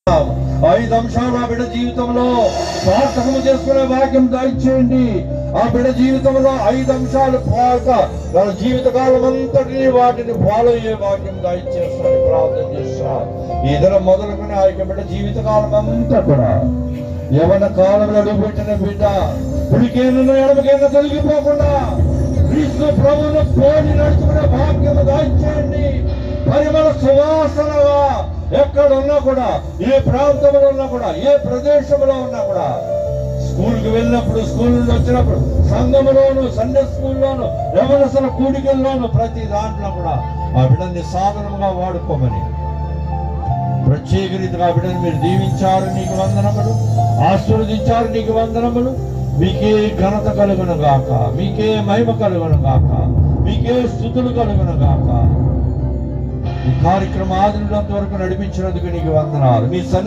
5 అంశాలు ఆ బిడ్డ జీవితంలో సార్థకము చేసుకునే భాగ్యం దయచేయండి. ఆ బిడ్డ జీవితంలో 5 అంశాలు వాళ్ళ జీవితకాలం అంతటినీ వాటిని ఫాలో అయ్యే భాగ్యం దయచేస్తాను ప్రార్థన చేస్తా. ఈ దినం మొదలుకొని ఆ యొక్క బిడ్డ జీవితకాలం అంతా కూడా యవన కాలంలో అడుగుపెట్టిన బిడ్డ కుడికేనో ఎడమకేనో తొలగిపోకుండా క్రీస్తు ప్రభువును పోలి నడుచుకునే భాగ్యం దయచేయండి. పరిమళ సువాసనగా ఎక్కడ ఉన్నా కూడా, ఏ ప్రాంతంలో ఉన్నా కూడా, ఏ ప్రదేశంలో ఉన్నా కూడా, స్కూల్కి వెళ్ళినప్పుడు, స్కూల్ నుండి వచ్చినప్పుడు, సంఘంలోను, సండే స్కూల్లోను, యవనస్తుల కూడికల్లోను, ప్రతి దాంట్లో కూడా ఆ బిడ్డని సాధనముగా వాడుకోమని ప్రత్యేక రీతిగా ఆ బిడ్డను మీరు దీవించారు, నీకు వందనములు. ఆశీర్వదించారు, నీకు వందనములు. మీకే ఘనత కలుగును గాక, మీకే మహిమ కలుగును గాక, మీకే స్తుతులు కలుగును గాక. ఈ కార్యక్రమం ఆదినంత వరకు నడిపించినందుకు నీకు వందనాలు. మీ